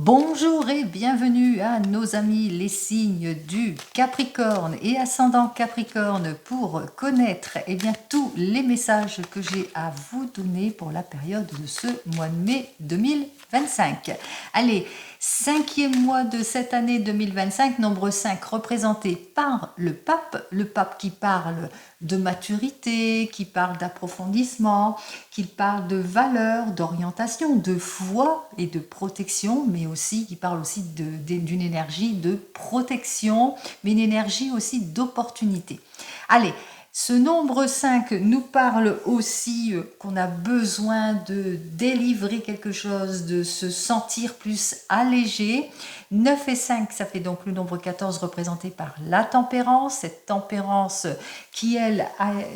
Bonjour et bienvenue à nos amis les signes du Capricorne et ascendant Capricorne pour connaître tous les messages que j'ai à vous donner pour la période de ce mois de mai 2025. Allez, 5e mois de cette année 2025, nombre 5 représenté par le pape qui parle de maturité, qui parle d'approfondissement, qui parle de valeur, d'orientation, de foi et de protection, mais aussi qui parle aussi d'une énergie de protection, mais une énergie aussi d'opportunité. Allez, ce nombre 5 nous parle aussi qu'on a besoin de délivrer quelque chose, de se sentir plus allégé. 9 et 5, ça fait donc le nombre 14 représenté par la tempérance, cette tempérance qui, elle,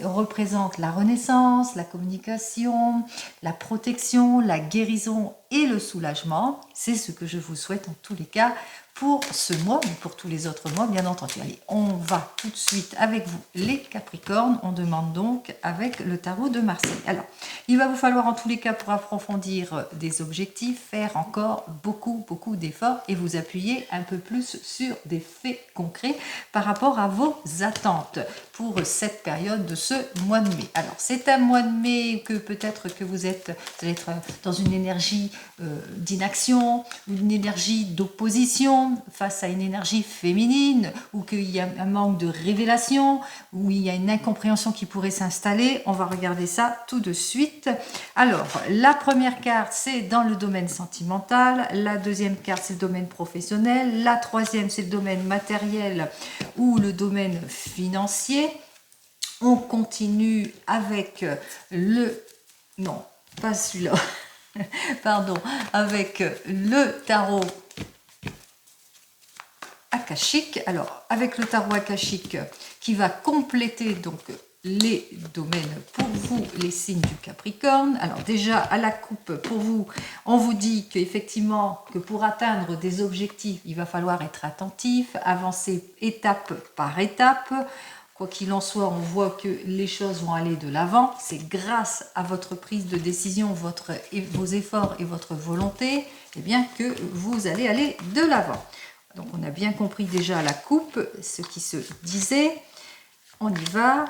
représente la renaissance, la communication, la protection, la guérison et le soulagement. C'est ce que je vous souhaite en tous les cas pour ce mois, mais pour tous les autres mois, bien entendu. Allez, on va tout de suite avec vous, les Capricornes. On demande donc avec le tarot de Marseille. Alors, il va vous falloir en tous les cas, pour approfondir des objectifs, faire encore beaucoup d'efforts et vous appuyer un peu plus sur des faits concrets par rapport à vos attentes pour cette période de ce mois de mai. Alors, c'est un mois de mai que peut-être que vous allez être dans une énergie d'inaction, une énergie d'opposition face à une énergie féminine, ou qu'il y a un manque de révélation, ou il y a une incompréhension qui pourrait s'installer. On va regarder ça tout de suite. Alors, la première carte, c'est dans le domaine sentimental. La deuxième carte, c'est le domaine professionnel. La troisième, c'est le domaine matériel ou le domaine financier. On continue avec le... Non, pas celui-là. Pardon, avec le tarot akashique. Alors, avec le tarot akashique qui va compléter donc les domaines pour vous, les signes du Capricorne. Alors déjà, à la coupe, pour vous, on vous dit qu'effectivement, que pour atteindre des objectifs, il va falloir être attentif, avancer étape par étape. Quoi qu'il en soit, on voit que les choses vont aller de l'avant. C'est grâce à votre prise de décision, vos efforts et votre volonté, que vous allez aller de l'avant. Donc on a bien compris déjà à la coupe ce qui se disait. On y va.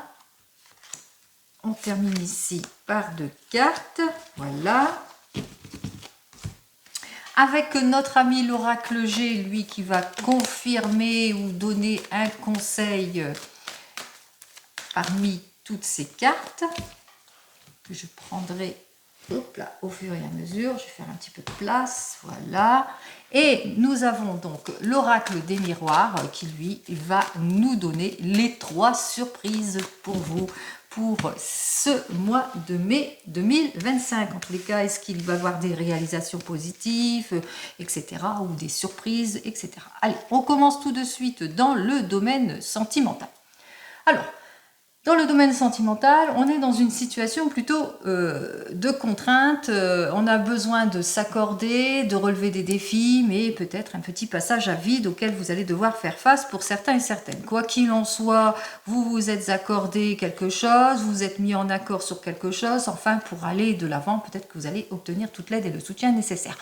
On termine ici par 2 cartes. Voilà. Avec notre ami l'oracle G, lui qui va confirmer ou donner un conseil parmi toutes ces cartes que je prendrai au fur et à mesure. Je vais faire un petit peu de place, voilà. Et nous avons donc l'oracle des miroirs qui lui va nous donner les 3 surprises pour vous pour ce mois de mai 2025. En tous les cas, est-ce qu'il va y avoir des réalisations positives, etc., ou des surprises, etc. Allez, on commence tout de suite dans le domaine sentimental. Alors, dans le domaine sentimental, on est dans une situation plutôt de contrainte. On a besoin de s'accorder, de relever des défis, mais peut-être un petit passage à vide auquel vous allez devoir faire face pour certains et certaines. Quoi qu'il en soit, vous vous êtes accordé quelque chose, vous vous êtes mis en accord sur quelque chose. Enfin, pour aller de l'avant, peut-être que vous allez obtenir toute l'aide et le soutien nécessaires.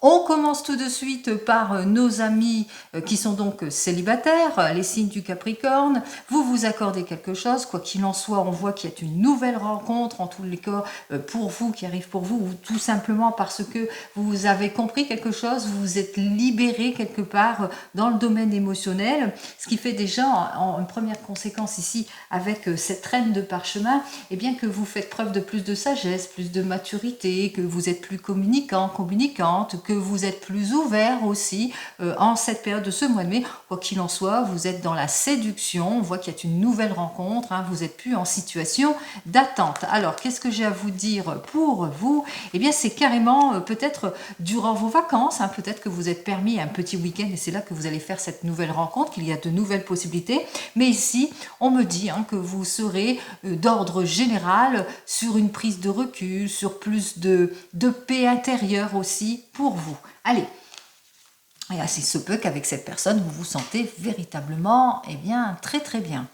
On commence tout de suite par nos amis qui sont donc célibataires, les signes du Capricorne. Vous vous accordez quelque chose, quoi qu'il en soit, on voit qu'il y a une nouvelle rencontre, en tous les cas, pour vous, qui arrive pour vous, ou tout simplement parce que vous avez compris quelque chose, vous vous êtes libéré quelque part dans le domaine émotionnel, ce qui fait déjà, en première conséquence ici, avec cette reine de parchemin, que vous faites preuve de plus de sagesse, plus de maturité, que vous êtes plus communicant, communicante, que vous êtes plus ouvert aussi en cette période de ce mois de mai. Quoi qu'il en soit, vous êtes dans la séduction, on voit qu'il y a une nouvelle rencontre, vous n'êtes plus en situation d'attente. Alors, qu'est-ce que j'ai à vous dire pour vous? C'est carrément peut-être durant vos vacances, peut-être que vous êtes permis un petit week-end et c'est là que vous allez faire cette nouvelle rencontre, qu'il y a de nouvelles possibilités. Mais ici, on me dit que vous serez d'ordre général sur une prise de recul, sur plus de paix intérieure aussi pour vous. Allez, et il se peut qu'avec cette personne, vous vous sentez véritablement très bien.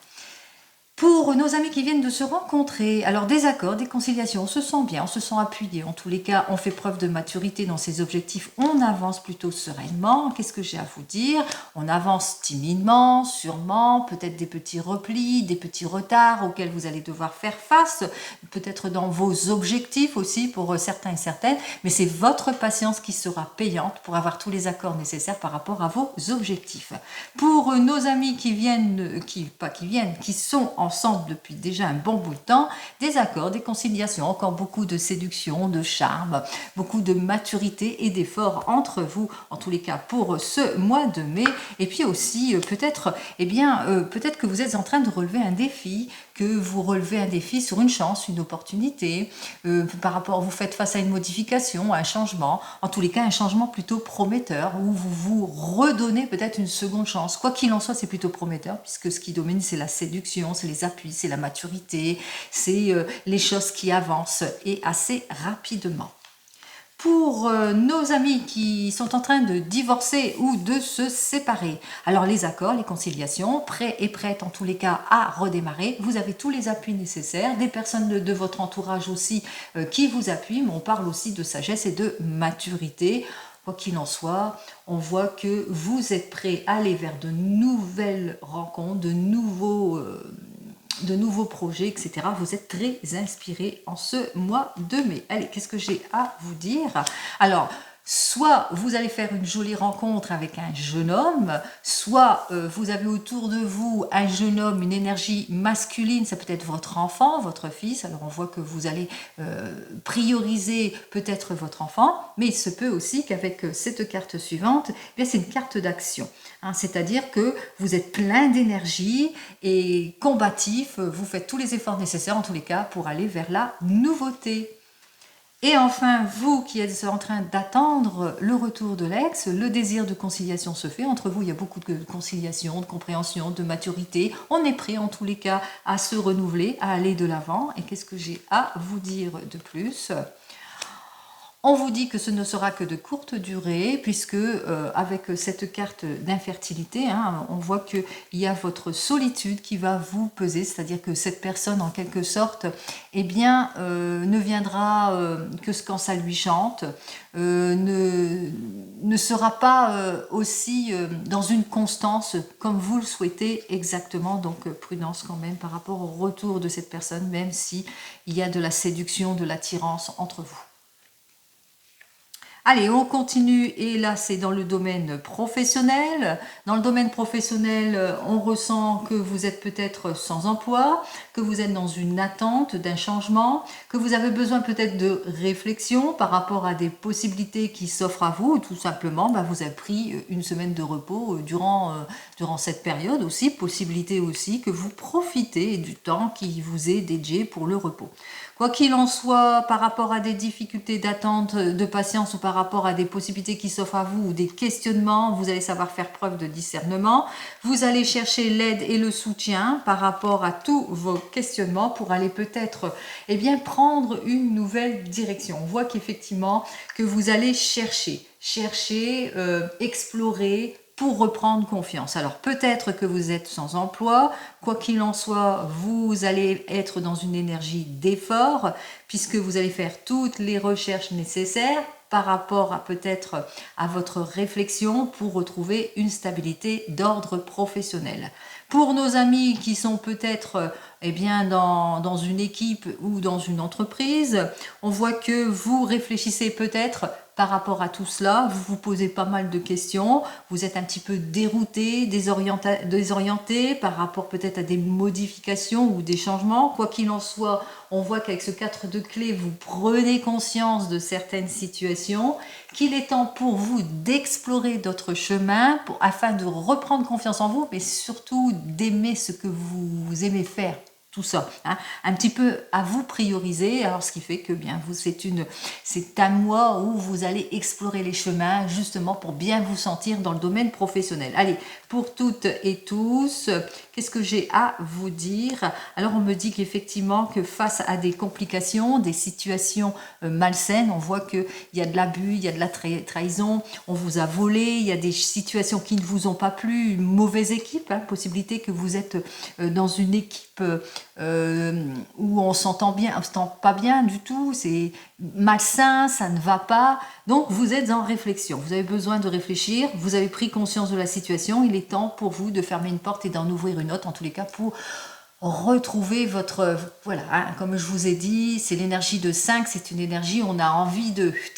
Pour nos amis qui viennent de se rencontrer, alors des accords, des conciliations, on se sent bien, on se sent appuyé. En tous les cas, on fait preuve de maturité dans ses objectifs. On avance plutôt sereinement. Qu'est-ce que j'ai à vous dire? On avance timidement, sûrement, peut-être des petits replis, des petits retards auxquels vous allez devoir faire face, peut-être dans vos objectifs aussi pour certains et certaines, mais c'est votre patience qui sera payante pour avoir tous les accords nécessaires par rapport à vos objectifs. Pour nos amis qui sont ensemble depuis déjà un bon bout de temps, des accords, des conciliations, encore beaucoup de séduction, de charme, beaucoup de maturité et d'efforts entre vous, en tous les cas pour ce mois de mai. Et puis aussi peut-être que vous êtes en train de relever un défi, que vous relevez un défi sur une chance, une opportunité, par rapport, vous faites face à une modification, à un changement, en tous les cas un changement plutôt prometteur, où vous vous redonnez peut-être une seconde chance. Quoi qu'il en soit, c'est plutôt prometteur, puisque ce qui domine, c'est la séduction, c'est les appuis, c'est la maturité, c'est les choses qui avancent et assez rapidement. Pour nos amis qui sont en train de divorcer ou de se séparer, alors les accords, les conciliations, prêts et prêtes en tous les cas à redémarrer, vous avez tous les appuis nécessaires, des personnes de votre entourage aussi qui vous appuient, mais on parle aussi de sagesse et de maturité. Quoi qu'il en soit, on voit que vous êtes prêts à aller vers de nouvelles rencontres, de nouveaux projets, etc. Vous êtes très inspiré en ce mois de mai. Allez, qu'est-ce que j'ai à vous dire? Alors, soit vous allez faire une jolie rencontre avec un jeune homme, soit vous avez autour de vous un jeune homme, une énergie masculine, ça peut être votre enfant, votre fils, alors on voit que vous allez prioriser peut-être votre enfant, mais il se peut aussi qu'avec cette carte suivante, eh bien c'est une carte d'action, hein, c'est-à-dire que vous êtes plein d'énergie et combatif, vous faites tous les efforts nécessaires en tous les cas pour aller vers la nouveauté. Et enfin, vous qui êtes en train d'attendre le retour de l'ex, le désir de conciliation se fait. Entre vous, il y a beaucoup de conciliation, de compréhension, de maturité. On est prêt en tous les cas à se renouveler, à aller de l'avant. Et qu'est-ce que j'ai à vous dire de plus ? On vous dit que ce ne sera que de courte durée, puisque avec cette carte d'infertilité, hein, on voit qu'il y a votre solitude qui va vous peser, c'est-à-dire que cette personne, en quelque sorte, eh bien, ne viendra que quand ça lui chante, ne sera pas aussi dans une constance comme vous le souhaitez exactement, donc prudence quand même par rapport au retour de cette personne, même si il y a de la séduction, de l'attirance entre vous. Allez, on continue et là c'est dans le domaine professionnel. Dans le domaine professionnel, on ressent que vous êtes peut-être sans emploi, que vous êtes dans une attente d'un changement, que vous avez besoin peut-être de réflexion par rapport à des possibilités qui s'offrent à vous, ou tout simplement vous avez pris une semaine de repos durant cette période aussi, possibilité aussi que vous profitez du temps qui vous est dédié pour le repos. Quoi qu'il en soit, par rapport à des difficultés d'attente, de patience ou par rapport à des possibilités qui s'offrent à vous ou des questionnements, vous allez savoir faire preuve de discernement. Vous allez chercher l'aide et le soutien par rapport à tous vos questionnements pour aller peut-être prendre une nouvelle direction. On voit qu'effectivement que vous allez chercher, explorer, pour reprendre confiance. Alors peut-être que vous êtes sans emploi, quoi qu'il en soit, vous allez être dans une énergie d'effort puisque vous allez faire toutes les recherches nécessaires par rapport à peut-être à votre réflexion pour retrouver une stabilité d'ordre professionnel. Pour nos amis qui sont peut-être dans une équipe ou dans une entreprise, on voit que vous réfléchissez peut-être par rapport à tout cela, vous vous posez pas mal de questions, vous êtes un petit peu dérouté, désorienté par rapport peut-être à des modifications ou des changements. Quoi qu'il en soit, on voit qu'avec ce 4 de clés, vous prenez conscience de certaines situations, qu'il est temps pour vous d'explorer d'autres chemins afin de reprendre confiance en vous, mais surtout d'aimer ce que vous aimez faire. Tout ça, hein, un petit peu à vous prioriser, alors ce qui fait que c'est un mois où vous allez explorer les chemins justement pour bien vous sentir dans le domaine professionnel. Allez, pour toutes et tous, qu'est-ce que j'ai à vous dire? Alors on me dit qu'effectivement que face à des complications, des situations malsaines, on voit qu'il y a de l'abus, il y a de la trahison, on vous a volé, il y a des situations qui ne vous ont pas plu, une mauvaise équipe, hein, possibilité que vous êtes dans une équipe où on s'entend bien, on s'entend pas bien du tout, c'est malsain, ça ne va pas. Donc vous êtes en réflexion, vous avez besoin de réfléchir, vous avez pris conscience de la situation, il est temps pour vous de fermer une porte et d'en ouvrir une autre, en tous les cas pour retrouver votre... Voilà, hein, comme je vous ai dit, c'est l'énergie de 5, c'est une énergie, on a envie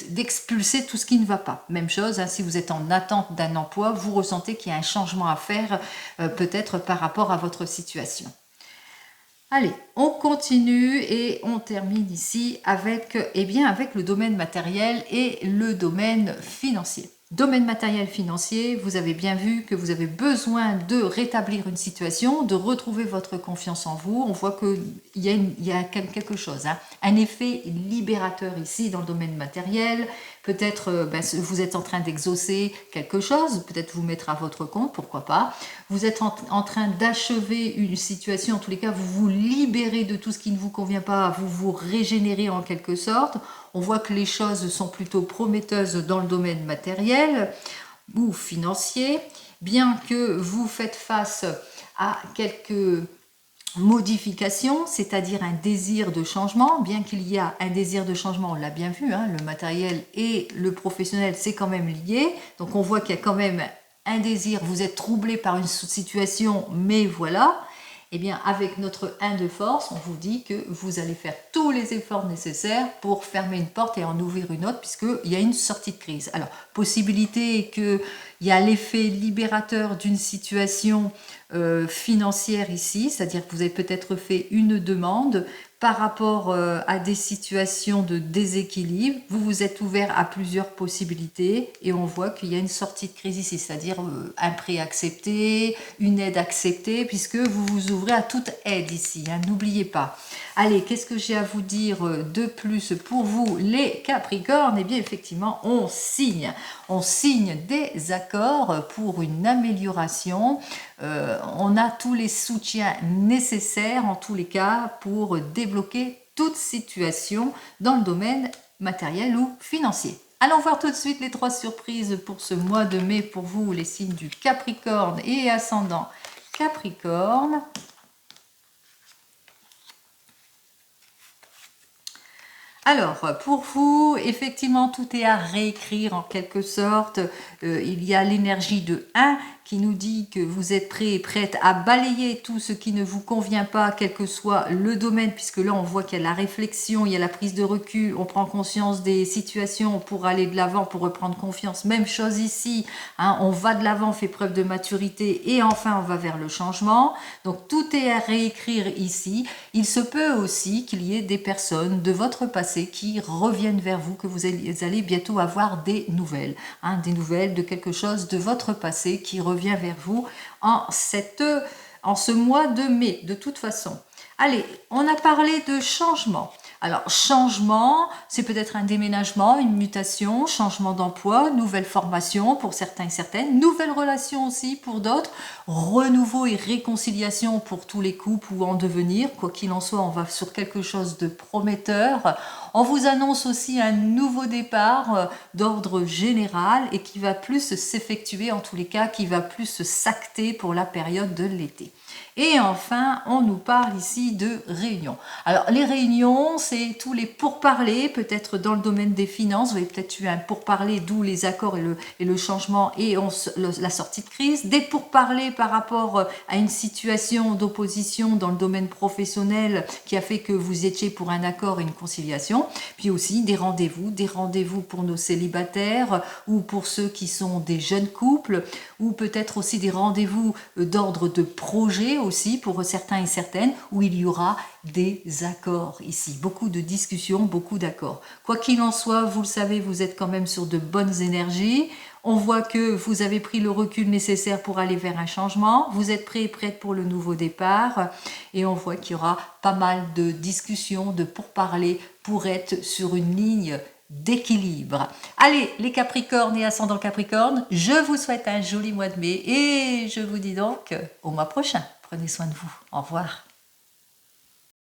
d'expulser tout ce qui ne va pas. Même chose, hein, si vous êtes en attente d'un emploi, vous ressentez qu'il y a un changement à faire, peut-être par rapport à votre situation. Allez, on continue et on termine ici avec, avec le domaine matériel et le domaine financier. Domaine matériel financier, vous avez bien vu que vous avez besoin de rétablir une situation, de retrouver votre confiance en vous. On voit qu'il y a quelque chose, hein, un effet libérateur ici dans le domaine matériel. Peut-être vous êtes en train d'exaucer quelque chose, peut-être vous mettre à votre compte, pourquoi pas. Vous êtes en train d'achever une situation, en tous les cas, vous vous libérez de tout ce qui ne vous convient pas, vous vous régénérez en quelque sorte. On voit que les choses sont plutôt prometteuses dans le domaine matériel ou financier, bien que vous faites face à quelques modification, c'est-à-dire un désir de changement, bien qu'il y a un désir de changement, on l'a bien vu, hein, le matériel et le professionnel, c'est quand même lié, donc on voit qu'il y a quand même un désir, vous êtes troublé par une situation, mais voilà, eh bien avec notre 1 de force, on vous dit que vous allez faire tous les efforts nécessaires pour fermer une porte et en ouvrir une autre, puisqu'il y a une sortie de crise. Alors, possibilité qu'il y a l'effet libérateur d'une situation financière ici, c'est-à-dire que vous avez peut-être fait une demande par rapport à des situations de déséquilibre, vous vous êtes ouvert à plusieurs possibilités et on voit qu'il y a une sortie de crise ici, c'est-à-dire un prêt accepté, une aide acceptée, puisque vous vous ouvrez à toute aide ici, hein, n'oubliez pas. Allez, qu'est-ce que j'ai à vous dire de plus pour vous les Capricornes? Eh bien effectivement, on signe des accords pour une amélioration. On a tous les soutiens nécessaires en tous les cas pour débloquer toute situation dans le domaine matériel ou financier. Allons voir tout de suite les 3 surprises pour ce mois de mai pour vous, les signes du Capricorne et ascendant Capricorne. Alors, pour vous, effectivement, tout est à réécrire en quelque sorte. Il y a l'énergie de 1 qui nous dit que vous êtes prêt et prête à balayer tout ce qui ne vous convient pas, quel que soit le domaine, puisque là, on voit qu'il y a la réflexion, il y a la prise de recul, on prend conscience des situations pour aller de l'avant, pour reprendre confiance. Même chose ici, hein, on va de l'avant, on fait preuve de maturité et enfin, on va vers le changement. Donc, tout est à réécrire ici. Il se peut aussi qu'il y ait des personnes de votre passé qui reviennent vers vous, que vous allez bientôt avoir des nouvelles, hein, des nouvelles de quelque chose de votre passé qui revient vers vous en ce mois de mai, de toute façon. Allez, on a parlé de changement. Alors, changement, c'est peut-être un déménagement, une mutation, changement d'emploi, nouvelle formation pour certains et certaines, nouvelle relation aussi pour d'autres, renouveau et réconciliation pour tous les couples ou en devenir. Quoi qu'il en soit, on va sur quelque chose de prometteur. On vous annonce aussi un nouveau départ d'ordre général et qui va plus s'effectuer, en tous les cas, qui va plus s'acter pour la période de l'été. Et enfin, on nous parle ici de réunions. Alors, les réunions, c'est tous les pourparlers, peut-être dans le domaine des finances. Vous avez peut-être eu un pourparler, d'où les accords et le changement et la sortie de crise. Des pourparlers par rapport à une situation d'opposition dans le domaine professionnel qui a fait que vous étiez pour un accord et une conciliation. Puis aussi des rendez-vous pour nos célibataires ou pour ceux qui sont des jeunes couples, ou peut-être aussi des rendez-vous d'ordre de projet aussi pour certains et certaines, où il y aura des accords ici. Beaucoup de discussions, beaucoup d'accords. Quoi qu'il en soit, vous le savez, vous êtes quand même sur de bonnes énergies. On voit que vous avez pris le recul nécessaire pour aller vers un changement. Vous êtes prêt et prête pour le nouveau départ. Et on voit qu'il y aura pas mal de discussions, de pourparlers pour être sur une ligne d'équilibre. Allez, les Capricornes et ascendant Capricorne, je vous souhaite un joli mois de mai et je vous dis donc au mois prochain. Prenez soin de vous. Au revoir.